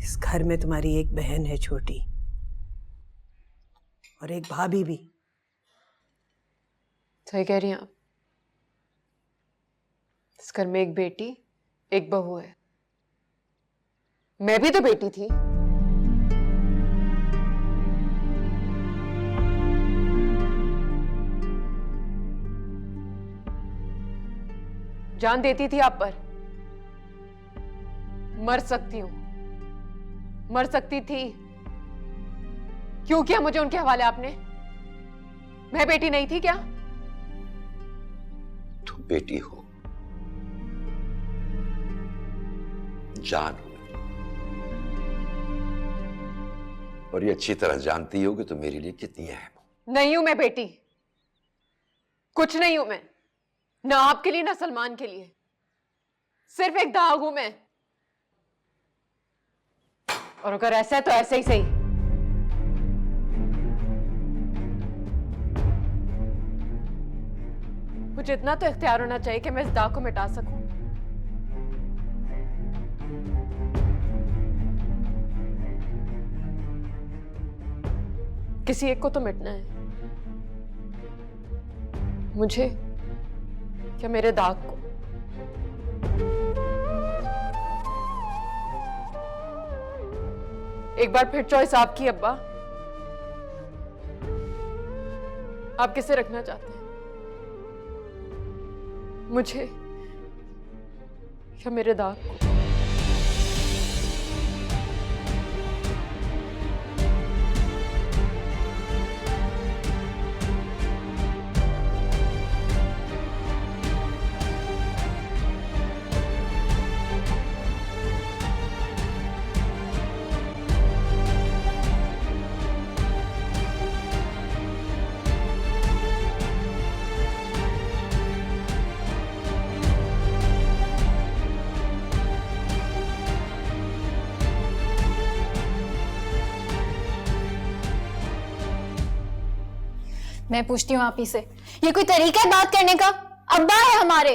इस घर में तुम्हारी एक बहन है छोटी और एक भाभी भी। सही कह रही हैं आप। इस घर में एक बेटी एक बहू है। मैं भी तो बेटी थी। जान देती थी आप पर। मर सकती हूं, मर सकती थी। क्यों किया मुझे उनके हवाले आपने? मैं बेटी नहीं थी क्या? तुम बेटी हो, जान हो, और ये अच्छी तरह जानती हो कि तुम मेरे लिए कितनी अहम हो। नहीं हूं मैं बेटी, कुछ नहीं हूं मैं, ना आपके लिए ना सलमान के लिए। सिर्फ एक दाग हूं मैं। और अगर ऐसा है तो ऐसे ही सही। मुझे इतना तो इख्तियार होना चाहिए कि मैं इस दाग को मिटा सकूं। किसी एक को तो मिटना है, मुझे क्या मेरे दाग को? एक बार फिर चॉइस आपकी अब्बा। आप किसे रखना चाहते हैं, मुझे या मेरे दाग को? मैं पूछती हूँ आप ही से, ये कोई तरीका है बात करने का? अब्बा है हमारे।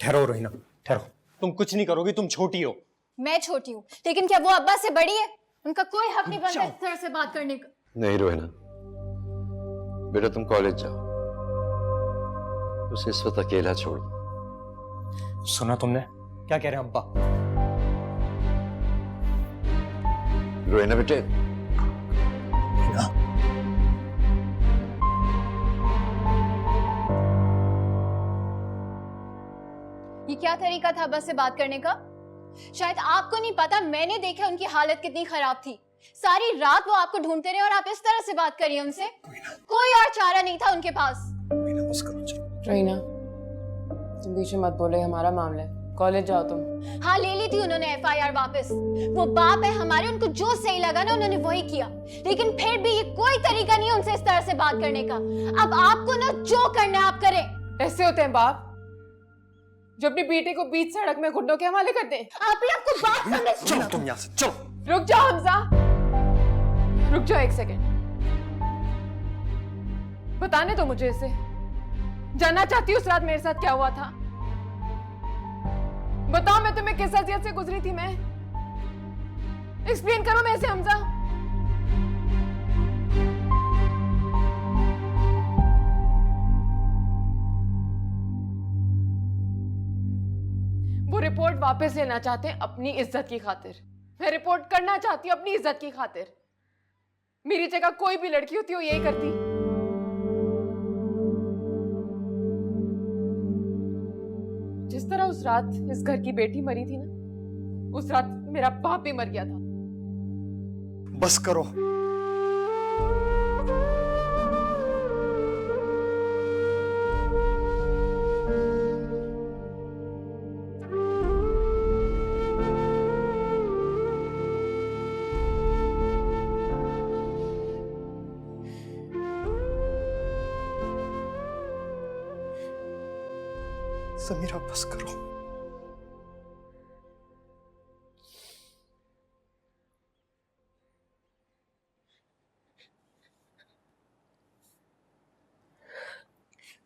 ठहरो रोहिना, ठहरो। तुम कुछ नहीं करोगी, तुम छोटी हो। मैं छोटी हूँ, लेकिन क्या वो अब्बा से बड़ी है? उनका कोई हक नहीं बनता इस तरह से बात करने का। नहीं रोहिना, बेटा तुम कॉलेज जाओ, उसे इस वक्त अकेला छोड़ दो। सुना तुमने क्या कह रहे हैं अब्बा? रोहिना बेटे, ये क्या तरीका था अब्बा से बात करने का? शायद आपको नहीं पता, मैंने देखा उनकी हालत कितनी खराब थी। सारी रात वो आपको ढूंढते रहे और आप इस तरह से बात करिए उनसे। कोई और चारा नहीं था उनके पास। रोहिना, तुम बीच में मत बोले, हमारा मामला है। कॉलेज जाओ तुम। हाँ, ले ली थी उन्होंने एफआईआर वापस। वो बाप है हमारे, उनको जो सही लगा ना उन्होंने वही किया। लेकिन फिर भी ये कोई तरीका नहीं है उनसे इस तरह से बात करने का। अब आपको ना जो करना है आप करें। ऐसे होते हैं बाप जो अपनी बेटे को बीच सड़क में घुटनों के हवाले करते हैं। आप ही आपको बात समझ। चलो तुम यहाँ से, चलो। रुक जाओ हमजा, रुक जाओ एक सेकेंड। बताने दो मुझे इसे। जानना चाहती हूँ उस रात मेरे साथ क्या हुआ था। बताओ मैं तुम्हें किस अज़ियत से गुजरी थी। मैं एक्सप्लेन करो मैं इसे हमजा। वो रिपोर्ट वापस लेना चाहते हैं अपनी इज्जत की खातिर। मैं रिपोर्ट करना चाहती हूँ अपनी इज्जत की खातिर। मेरी जगह कोई भी लड़की होती हो यही करती। जिस तरह उस रात इस घर की बेटी मरी थी ना, उस रात मेरा बाप भी मर गया था। बस करो। समीरा बस करो।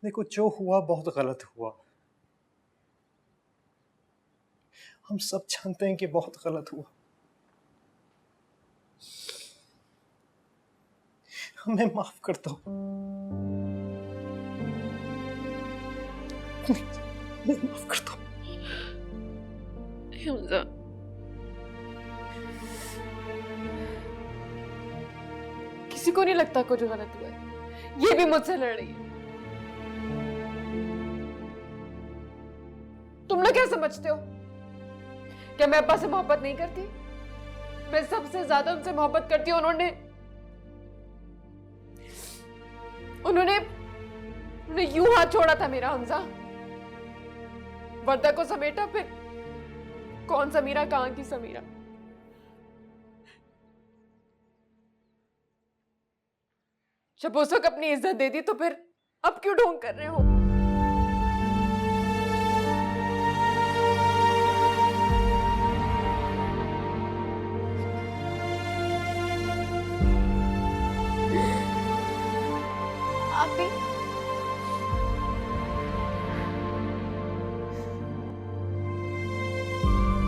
देखो, जो हुआ बहुत गलत हुआ। हम सब जानते हैं कि बहुत गलत हुआ। मैं माफ करता हूँ। मैं माफ करता हूँ। हमजा, किसी को नहीं लगता कुछ गलत हुआ है। ये भी मुझसे लड़ रही है। तुम लोग क्या समझते हो? क्या मैं अब्बा से मोहब्बत नहीं करती? मैं सबसे ज्यादा उनसे मोहब्बत करती हूँ। उन्होंने यूं हाथ छोड़ा था मेरा हमजा। वर्दा को समेटा, फिर कौन समीरा, कहां की समीरा। जब उस वक्त अपनी इज्जत दे दी तो फिर अब क्यों ढोंग कर रहे हो?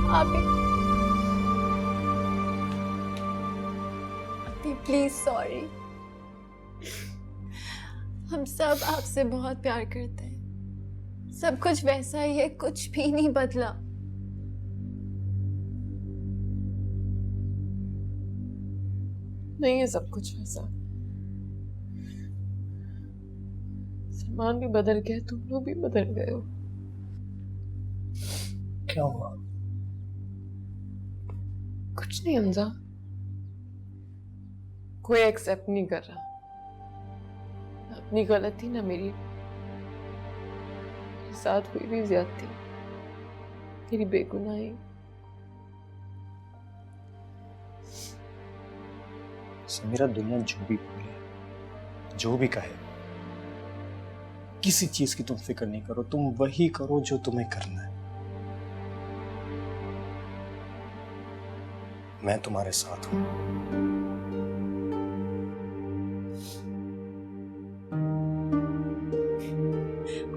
आप प्लीज सॉरी। हम सब आपसे बहुत प्यार करते हैं। सब कुछ वैसा ही है, कुछ भी नहीं बदला। नहीं है सब कुछ वैसा। सलमान भी बदल गया, तुम लोग भी बदल गए हो। क्या हुआ? कुछ नहीं हमजा, कोई एक्सेप्ट नहीं कर रहा। अपनी गलती ना मेरी साथ हुई भी ज्यादती, मेरी बेगुनाही। समीरा, दुनिया जो भी बोले, जो भी कहे, किसी चीज की तुम फिक्र नहीं करो। तुम वही करो जो तुम्हें करना है। मैं तुम्हारे साथ हूं।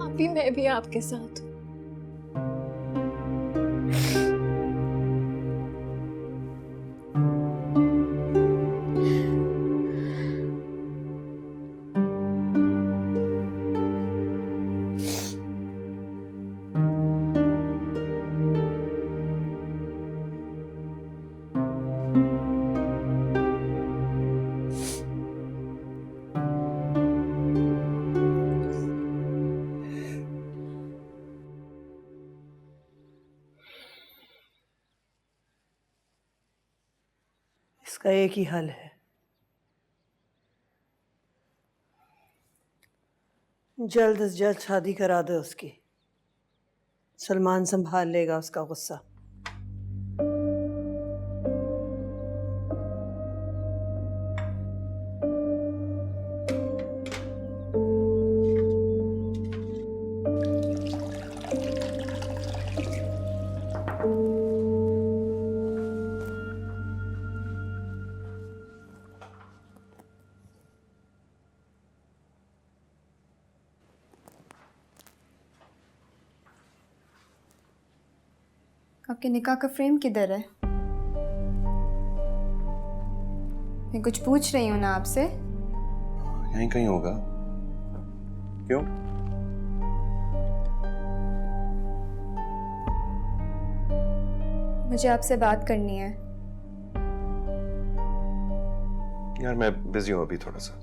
अभी मैं भी आपके साथ हूं। इसका एक ही हल है, जल्द से जल्द शादी करा दो उसकी। सलमान संभाल लेगा उसका गुस्सा। आपके निकाह का फ्रेम किधर है? मैं कुछ पूछ रही हूँ ना आपसे। यहीं कहीं होगा। क्यों? मुझे आपसे बात करनी है। यार मैं बिजी हूँ अभी थोड़ा सा।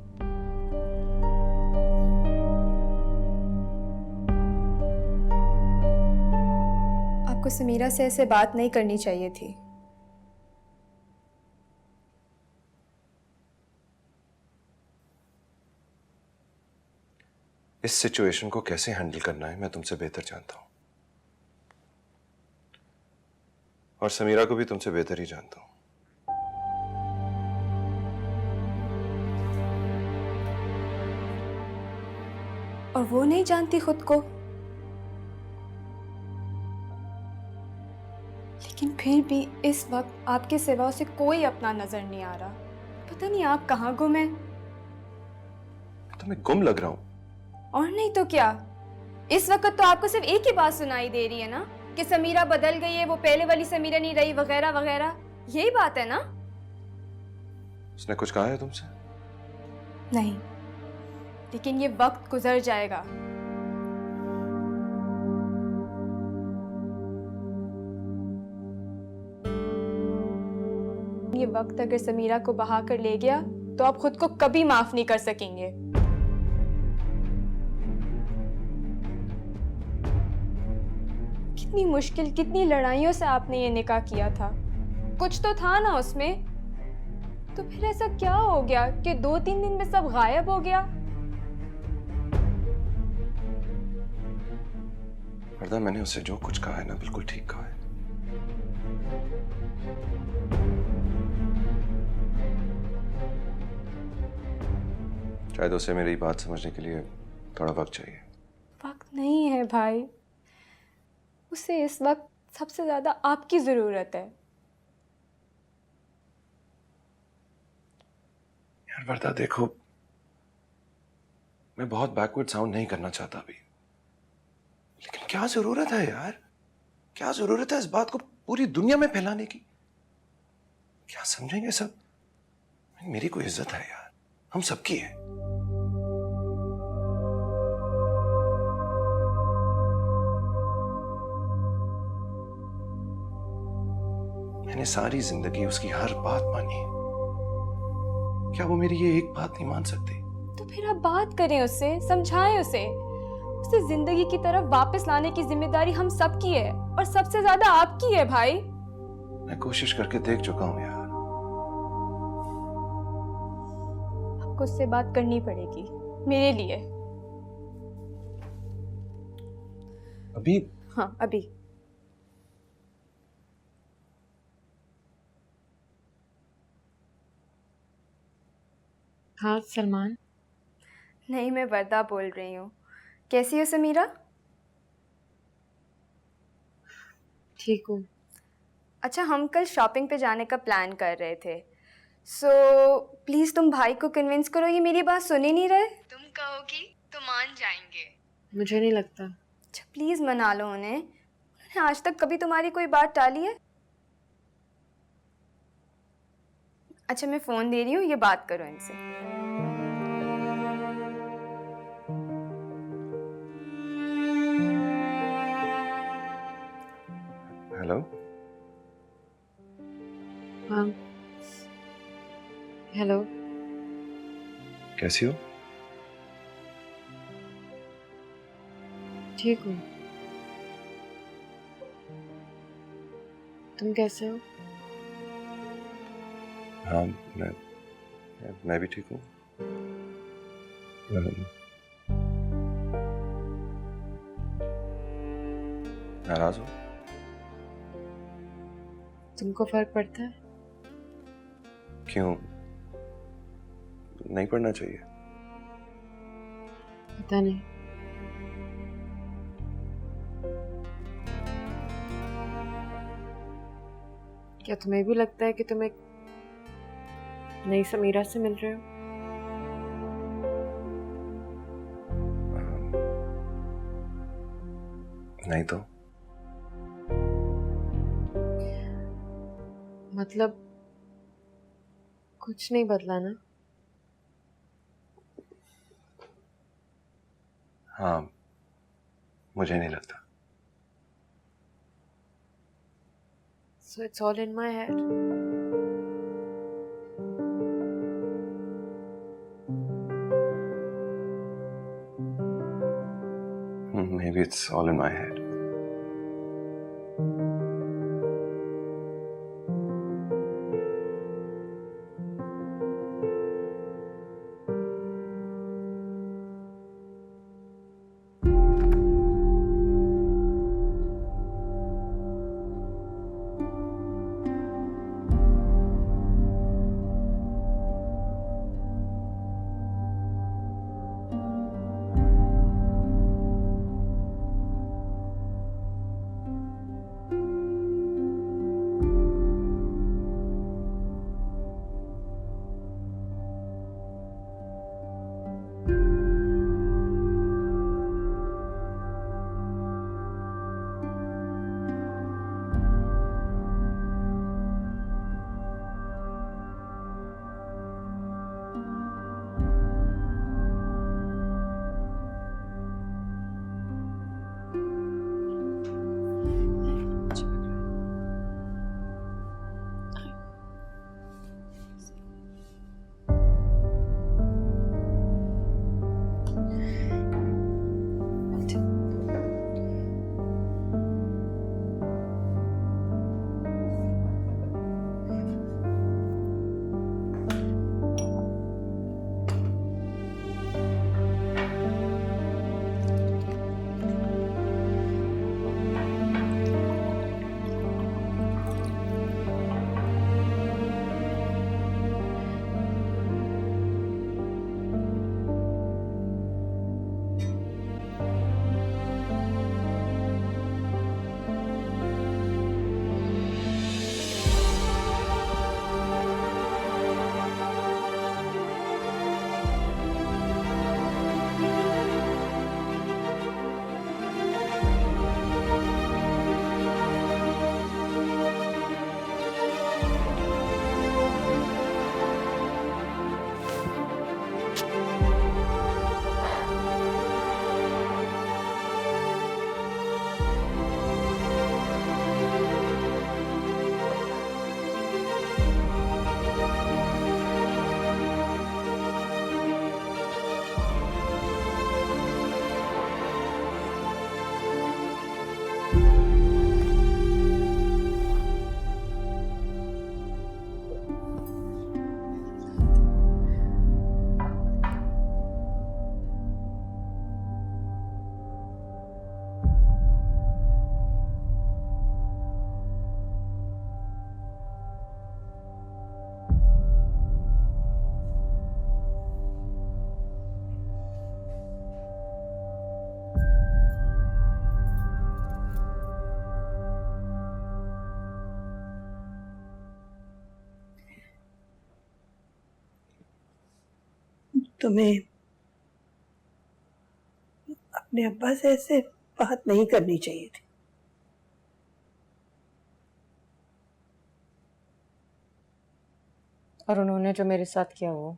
आपको समीरा से ऐसे बात नहीं करनी चाहिए थी। इस सिचुएशन को कैसे हैंडल करना है मैं तुमसे बेहतर जानता हूं, और समीरा को भी तुमसे बेहतर ही जानता हूं। और वो नहीं जानती खुद को, लेकिन फिर भी इस वक्त आपके सिवा उसे कोई अपना नजर नहीं आ रहा। पता नहीं आप कहाँ गुम हैं। तो मैं गुम लग रहा हूं? और नहीं तो क्या। इस वक्त तो आपको सिर्फ एक ही बात सुनाई दे रही है ना, कि समीरा बदल गई है, वो पहले वाली समीरा नहीं रही, वगैरह वगैरह। यही बात है ना? उसने कुछ कहा है तुमसे? नहीं, लेकिन ये वक्त गुजर जाएगा। ये वक्त अगर समीरा को बहा कर ले गया तो आप खुद को कभी माफ नहीं कर सकेंगे। कितनी मुश्किल, कितनी लड़ाइयों से आपने ये निकाह किया था। कुछ तो था ना उसमें, तो फिर ऐसा क्या हो गया कि 2-3 दिन में सब गायब हो गया? वरदा, मैंने उसे जो कुछ कहा है ना, बिल्कुल ठीक कहा है। शायद उसे मेरी बात समझने के लिए थोड़ा वक्त चाहिए। वक्त नहीं है भाई, उसे इस वक्त सबसे ज्यादा आपकी जरूरत है। यार वरदा देखो, मैं बहुत बैकवर्ड साउंड नहीं करना चाहता अभी, लेकिन क्या जरूरत है यार? क्या जरूरत है इस बात को पूरी दुनिया में फैलाने की? क्या समझेंगे सब? मेरी कोई इज्जत है यार, हम सबकी है। मैंने सारी जिंदगी उसकी हर बात मानी है, क्या वो मेरी ये एक बात नहीं मान सकती? तो फिर आप बात करें उससे, समझाएं उसे। उसे जिंदगी की तरफ वापस लाने की जिम्मेदारी हम सबकी है, और सबसे ज्यादा आपकी है भाई। मैं कोशिश करके देख चुका हूं यार। आपको उससे बात करनी पड़ेगी मेरे लिए। अभी? हाँ, अभी। हाँ सलमान। नहीं, मैं वरदा बोल रही हूँ। कैसी हो समीरा? ठीक हूँ। अच्छा, हम कल शॉपिंग पे जाने का प्लान कर रहे थे, सो प्लीज़ तुम भाई को कन्विंस करो। ये मेरी बात सुन ही नहीं रहे। तुम कहोगी तो मान जाएंगे। मुझे नहीं लगता। अच्छा प्लीज़ मना लो उन्हें। उन्होंने आज तक कभी तुम्हारी कोई बात टाली है? अच्छा, मैं फ़ोन दे रही हूँ, ये बात करो इनसे। हेलो। हाँ हेलो। कैसी हो? ठीक हूँ। तुम कैसे हो? हाँ, मैं भी ठीक हूँ। नाराज हो? तुमको फर्क पड़ता है? क्यों? नहीं पढ़ना चाहिए? पता नहीं। क्या तुम्हें भी लगता है कि तुम एक नई समीरा से मिल रहे हो? नहीं तो? मतलब कुछ नहीं बदला ना? हाँ, मुझे नहीं लगता। So it's all in my head. Maybe it's all in my head. तुम्हें अपने अब्बा से ऐसे बात नहीं करनी चाहिए थी। और उन्होंने जो मेरे साथ किया वो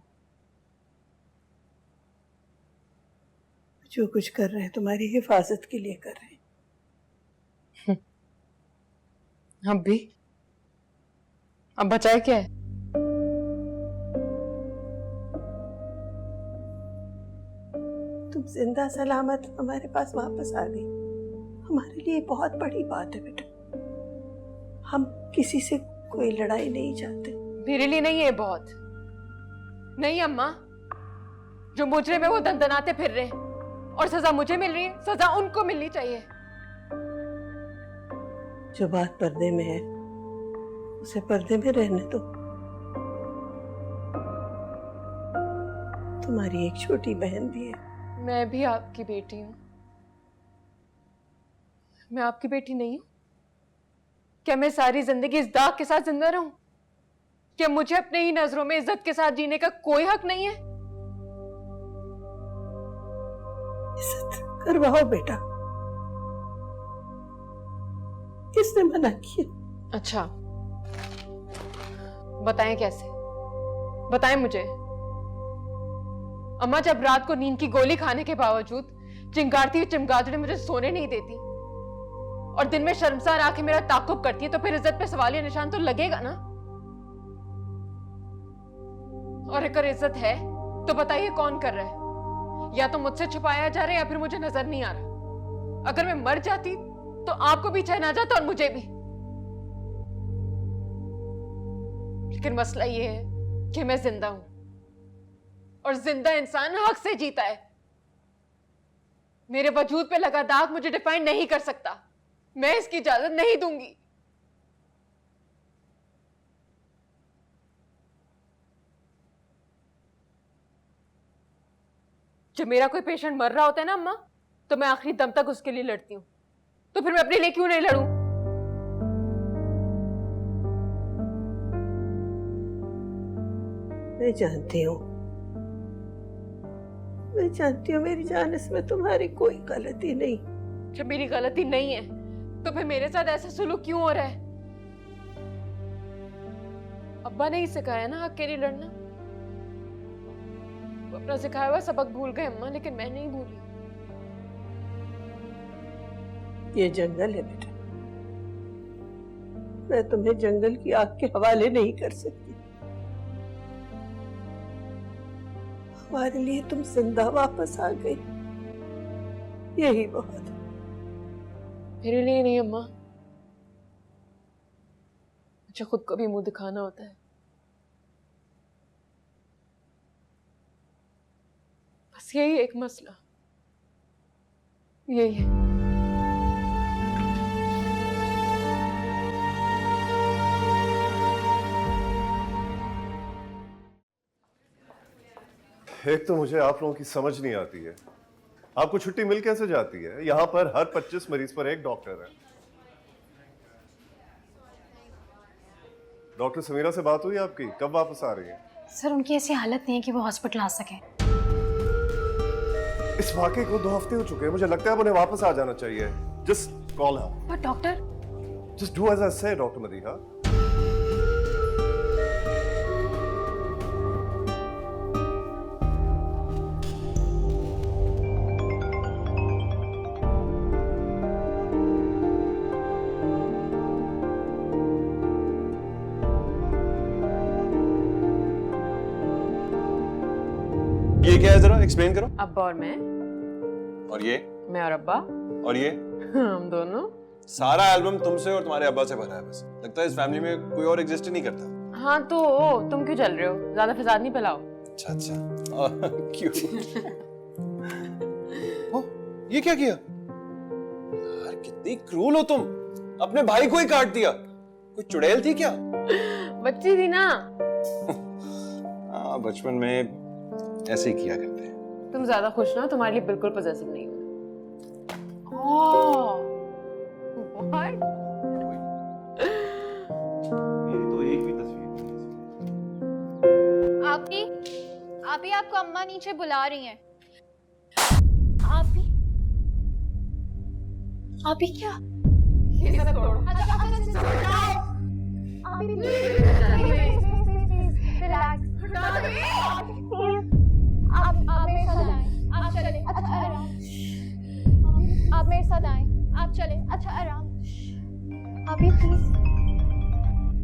जो कुछ कर रहे हैं तुम्हारी हिफाजत के लिए कर रहे हैं। अब भी अब बचाए क्या है? तुम जिंदा सलामत हमारे पास वापस आ गई, हमारे लिए बहुत बड़ी बात है बेटा। हम किसी से कोई लड़ाई नहीं चाहते। मेरे लिए नहीं है बहुत। नहीं अम्मा, जो मुजरिम है वो दंदनाते फिर रहे हैं और सजा मुझे मिल रही है, सजा उनको मिलनी चाहिए। जो बात पर्दे में है उसे पर्दे में रहने दो। तुम्हारी एक छोटी बहन भी है। मैं भी आपकी बेटी हूं। मैं आपकी बेटी नहीं हूं? क्या मैं सारी जिंदगी इस दाग के साथ जिंदा रहूं? क्या मुझे अपने ही नजरों में इज्जत के साथ जीने का कोई हक नहीं है? इज्जत करवाओ बेटा। किसने मना किया? अच्छा, बताएं कैसे? बताएं मुझे। अम्मा जब रात को नींद की गोली खाने के बावजूद चिंगारती हुई चमगादड़ी मुझे सोने नहीं देती और दिन में शर्मसार आके मेरा ताकुब करती है, तो फिर इज्जत पे सवालिया निशान तो लगेगा ना। और अगर इज्जत है तो बताइए कौन कर रहा है? या तो मुझसे छुपाया जा रहा है या फिर मुझे नजर नहीं आ रहा। अगर मैं मर जाती तो आपको भी चैन आ जाता और मुझे भी। लेकिन मसला ये है कि मैं जिंदा हूं और जिंदा इंसान हक से जीता है। मेरे वजूद पे लगा दाग मुझे डिफाइन नहीं कर सकता। मैं इसकी इजाजत नहीं दूंगी। जब मेरा कोई पेशेंट मर रहा होता है ना अम्मा, तो मैं आखिरी दम तक उसके लिए लड़ती हूं। तो फिर मैं अपने लिए क्यों नहीं लड़ूं? मैं जानती हूँ, मैं जानती हूँ मेरी जान, इसमें तुम्हारी कोई गलती नहीं। जब मेरी गलती नहीं है तो फिर मेरे साथ ऐसा सुलूक क्यों हो रहा है? अब्बा ने ही सिखाया ना हक के लिए लड़ना। वो अपना सिखाया हुआ सबक भूल गए अम्मा, लेकिन मैं नहीं भूली। ये जंगल है बेटा, मैं तुम्हें जंगल की आग के हवाले नहीं कर सकती। हमारे लिए तुम जिंदा वापस आ गई, यही बहुत है। मेरे लिए नहीं अम्मा, मुझे खुद को भी मुंह दिखाना होता है। बस यही एक मसला, यही है। एक तो मुझे आप लोगों की समझ नहीं आती है, आपको छुट्टी मिल कैसे जाती है? यहाँ पर हर 25 मरीज पर एक डॉक्टर है। डॉक्टर समीरा से बात हुई आपकी? कब वापस आ रही है? सर उनकी ऐसी हालत नहीं है कि वो हॉस्पिटल आ सके। इस वाकई को 2 हफ्ते हो चुके हैं, मुझे लगता है अब उन्हें वापस आ जाना चाहिए। Just call her. पर doctor, just do as I say doctor Madiha. ये क्या है, जरा एक्सप्लेन करो। अब्बा और मैं और ये? मैं और अब्बा। और ये? हम दोनों। सारा एल्बम तुमसे और तुम्हारे अब्बा से भरा है। बस लगता है इस फैमिली में कोई और एग्जिस्ट ही नहीं करता। हाँ तो तुम क्यों चल रहे हो? ज्यादा फसाद नहीं फैलाओ। अच्छा अच्छा, क्यों? ये क्या किया यार? कितनी क्रूल हो तुम, अपने भाई को ही काट दिया। कोई चुड़ैल थी क्या? बच्ची थी ना। हाँ, बचपन में ऐसे ही किया करते हैं। तुम ज्यादा खुश ना, तुम्हारे लिए बिल्कुल पॉसेसिव नहीं हूँ। What? मेरी तो एक भी तस्वीर नहीं है। आप ही आपको आपको अम्मा नीचे बुला रही हैं। आप भी क्या? ये सब तोड़ो। आप मेरे साथ आए। आप चले। अच्छा आराम। अभी प्लीज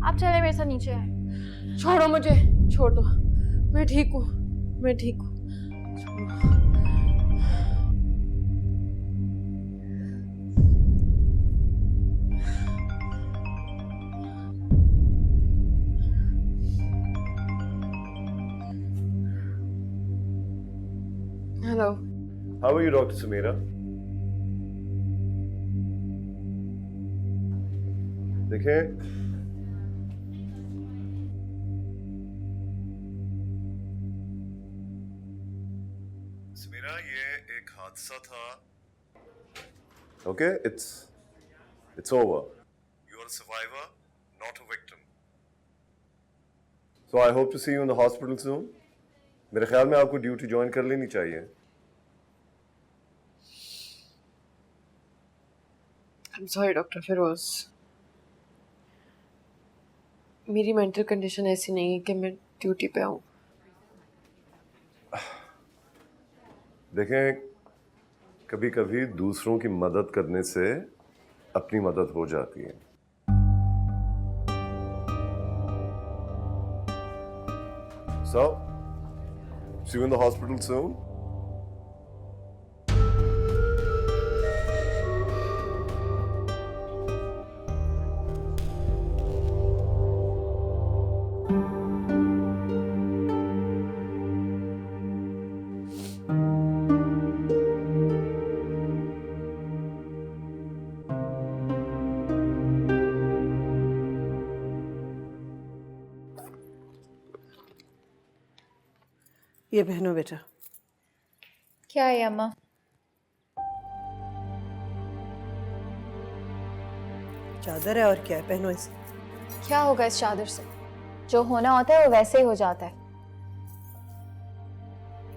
आप चले मेरे साथ नीचे आए। छोड़ो मुझे, छोड़ दो, मैं ठीक हूँ, मैं ठीक हूँ। Hello. How are you, Dr. Samira? देखें, समीरा ये एक हादसा था. Okay, it's over. You are a survivor, not a victim. So I hope to see you in the hospital soon. मेरे ख्याल में आपको ड्यूटी ज्वाइन कर लेनी चाहिए. I'm sorry, doctor Firoz. मेरी मेंटल कंडीशन ऐसी नहीं है कि मैं ड्यूटी पे आऊँ। देखें, कभी कभी दूसरों की मदद करने से अपनी मदद हो जाती है. So, see you in the hospital soon. ये पहनो बेटा। क्या है अम्मा? चादर है और क्या है, पहनो इसे। क्या होगा इस चादर से? जो होना होता है वो वैसे ही हो जाता है।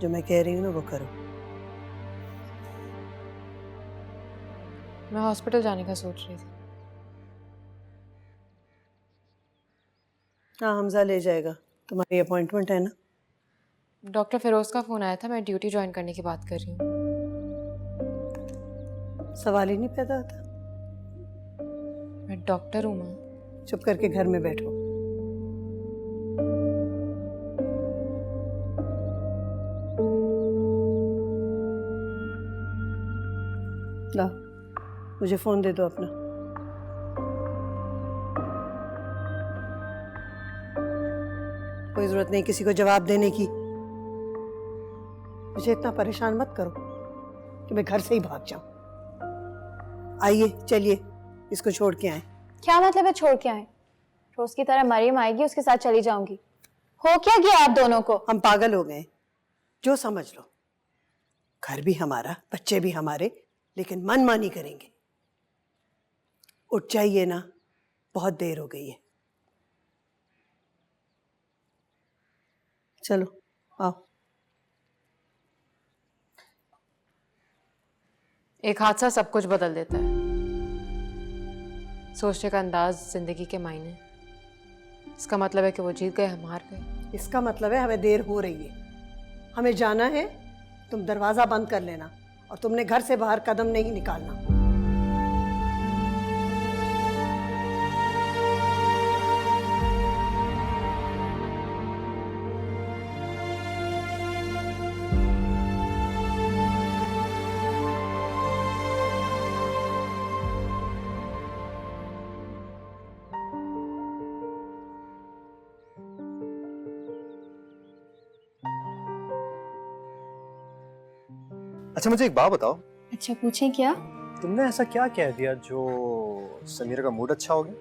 जो मैं कह रही हूँ ना वो करो। मैं हॉस्पिटल जाने का सोच रही थी। हाँ, हमजा ले जाएगा, तुम्हारी अपॉइंटमेंट है ना। डॉक्टर फिरोज का फोन आया था, मैं ड्यूटी ज्वाइन करने की बात कर रही हूँ। सवाल ही नहीं पैदा होता। मैं डॉक्टर हूँ माँ। चुप करके घर में बैठो। ला, मुझे फोन दे दो अपना। कोई जरूरत नहीं किसी को जवाब देने की। मुझे इतना परेशान मत करो कि मैं घर से ही भाग जाऊं। आइए चलिए, इसको छोड़ के आए। क्या मतलब है छोड़ के आए? रोज की तरह मरियम आएगी, उसके साथ चली जाऊंगी। हो क्या गया आप दोनों को? हम पागल हो गए, जो समझ लो। घर भी हमारा, बच्चे भी हमारे, लेकिन मनमानी करेंगे। उठ जाइए ना, बहुत देर हो गई है। चलो आओ। एक हादसा सब कुछ बदल देता है। सोचने का अंदाज, जिंदगी के मायने। इसका मतलब है कि वो जीत गए, हम हार गए। इसका मतलब है हमें देर हो रही है, हमें जाना है। तुम दरवाजा बंद कर लेना और तुमने घर से बाहर कदम नहीं निकालना। अच्छा मुझे एक बात बताओ, अच्छा पूछें क्या? तुमने ऐसा क्या कह दिया जो समीरा का मूड अच्छा हो गया?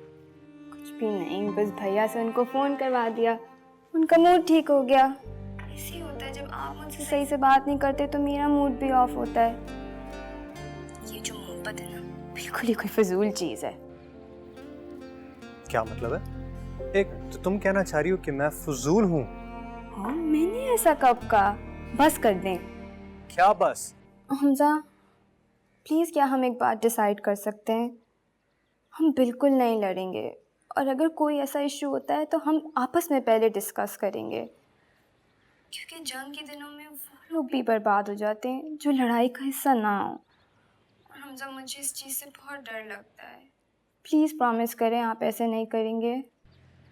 कुछ भी नहीं, बस भैया से उनको फोन करवा दिया, उनका मूड ठीक हो गया। ऐसे ही होता है, जब आप मुझसे सही से बात नहीं करते तो मेरा मूड भी ऑफ होता है। ये जो मोहब्बत है ना, बिल्कुल ही कोई फजूल चीज है। क्या मतलब है? एक तो तुम कहना चाह रही हो कि मैं फजूल हूँ? हाँ, मैंने ऐसा कब कहा? बस कर दें। क्या बस? हमजा प्लीज़, क्या हम एक बात डिसाइड कर सकते हैं? हम बिल्कुल नहीं लड़ेंगे, और अगर कोई ऐसा इशू होता है तो हम आपस में पहले डिस्कस करेंगे, क्योंकि जंग के दिनों में वो लोग भी बर्बाद हो जाते हैं जो लड़ाई का हिस्सा ना हो। और हमजा, मुझे इस चीज़ से बहुत डर लगता है। प्लीज़ प्रॉमिस करें आप ऐसे नहीं करेंगे।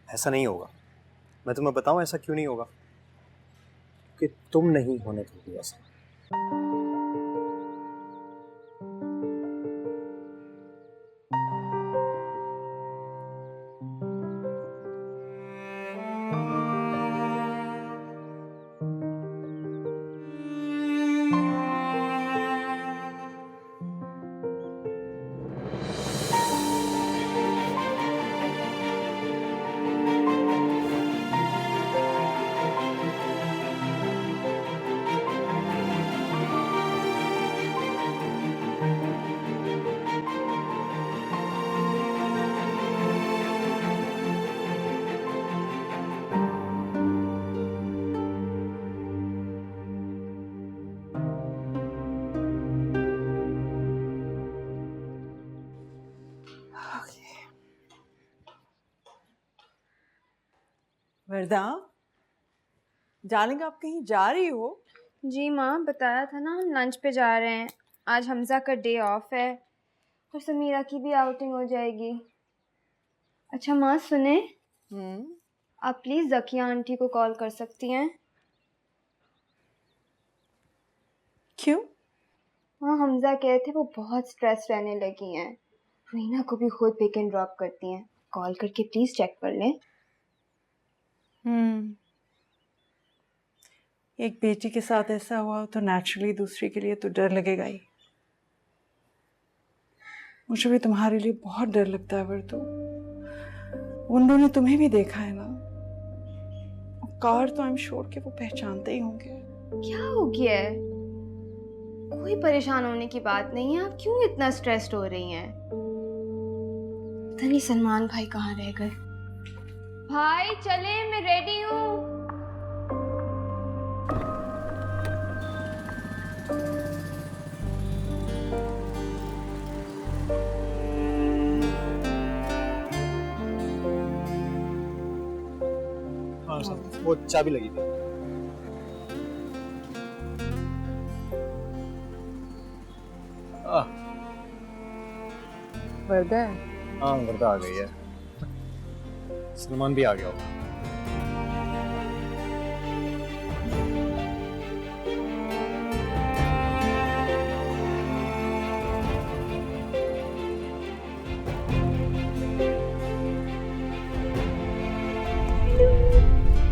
ऐसा नहीं होगा। मैं तुम्हें बताऊं ऐसा क्यों नहीं होगा? कि तुम नहीं होने दोगी ऐसा। वरदा, डार्लिंग आप कहीं जा रही हो? जी माँ, बताया था ना हम लंच पे जा रहे हैं। आज हमजा का डे ऑफ है और समीरा की भी आउटिंग हो जाएगी। अच्छा माँ सुने, आप प्लीज़ ज़किया आंटी को कॉल कर सकती हैं? क्यों? हाँ, हमजा कहे थे वो बहुत स्ट्रेस रहने लगी हैं। रीना को भी खुद पिक एंड ड्रॉप करती हैं। कॉल करके प्लीज़ चेक कर लें। एक बेटी के साथ ऐसा हुआ तो नेचुरली दूसरी के लिए तो डर लगेगा ही। मुझे भी तुम्हारे लिए बहुत डर लगता है वर्दू। उन ने तुम्हें भी देखा है ना, कार तो आई एम श्योर कि वो पहचानते ही होंगे। क्या हो गया है? कोई परेशान होने की बात नहीं है। आप क्यों इतना स्ट्रेस्ड हो रही हैं? पता नहीं सलमान भाई कहाँ रह गए। भाई चले, मैं रेडी हूँ। हाँ सब, वो चाबी लगी थी। वर्दा, हाँ वर्दा आ गई है। सलमान भी आ गया होगा।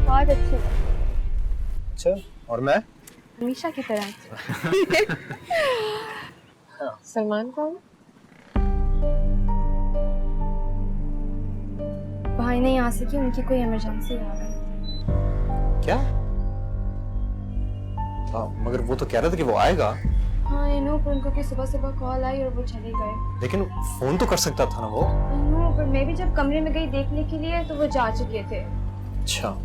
बहुत अच्छी। अच्छा, और मैं? हमेशा की तरह। सलमान कौन? भाई नहीं आ सकी, उनकी कोई इमरजेंसी आ गई। क्या? हाँ, मगर वो तो कह रहा था कि वो आएगा। हाँ आई नो, पर उनको कोई सुबह सुबह कॉल आई और वो चले गए। लेकिन फोन तो कर सकता था ना वो। आई नो, पर मैं भी जब कमरे में गई देखने के लिए तो वो जा चुके थे। अच्छा,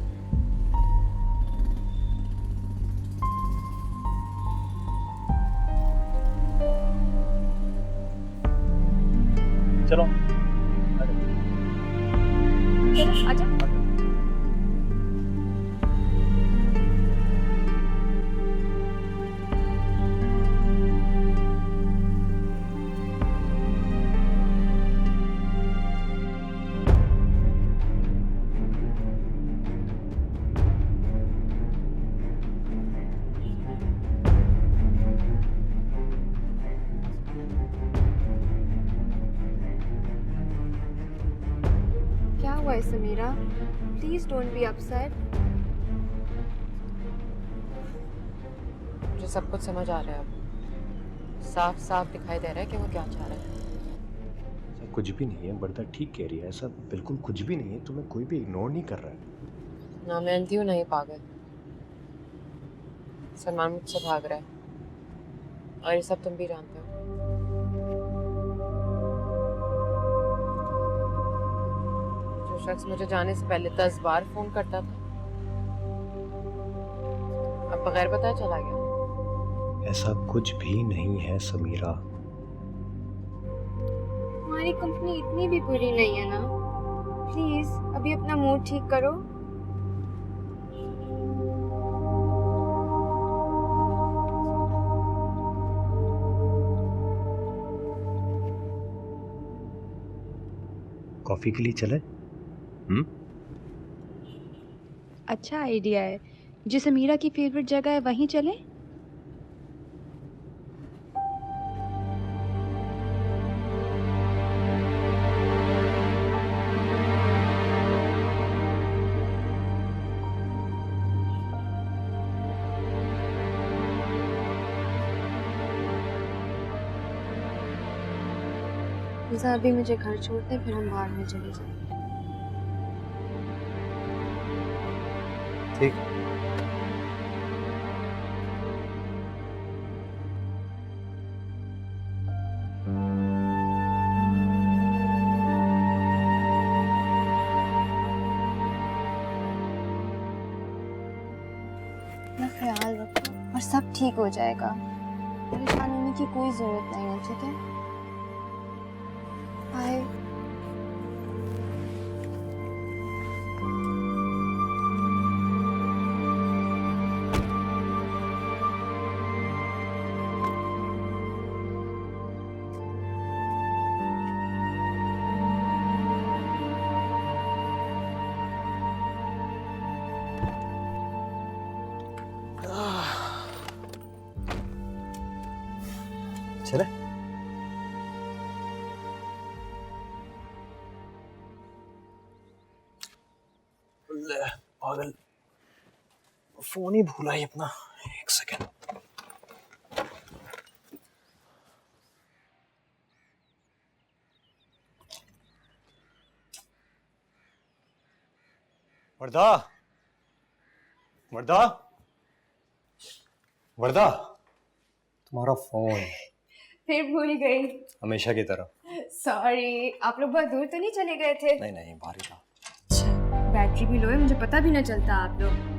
चलो आजा। क्या हुआ है Sameera? Please don't be upset. मुझे सब कुछ समझ आ रहा है अब। साफ साफ दिखाई दे रहा है कि वो क्या चाह रहा है। ऐसा कुछ भी नहीं है, बरदा ठीक कह रही है। ऐसा बिल्कुल कुछ भी नहीं है, तुम्हें कोई भी इग्नोर नहीं कर रहा है। ना मैं अंधी हूँ, नहीं पागल। सलमान मुझसे भाग रहा है और ये सब तुम भी जानते हो। जो शख्स मुझे जाने से पहले 10 बार फोन करता था, अब बगैर बताए चला गया। ऐसा कुछ भी नहीं है समीरा। हमारी कंपनी इतनी भी बुरी नहीं है ना। प्लीज अभी अपना मूड ठीक करो। कॉफी के लिए चले? अच्छा आइडिया है। जो समीरा की फेवरेट जगह है वहीं चलें? अभी मुझे घर छोड़ते फिर हम बाहर में चले जाएंगे। ठीक। अपना ख्याल रखो और सब ठीक हो जाएगा। परेशान होने की कोई जरूरत नहीं है, ठीक है? बाय। चले? पागल, फोन ही भूला ही अपना। एक सेकेंड। वर्दा, वर्दा, वर्दा, तुम्हारा फोन। फिर भूल गई। हमेशा की तरह। सॉरी, आप लोग बहुत दूर तो नहीं चले गए थे? नहीं नहीं, बाहर ही था। अच्छा, बैटरी भी लो है, मुझे पता भी ना चलता आप लोग।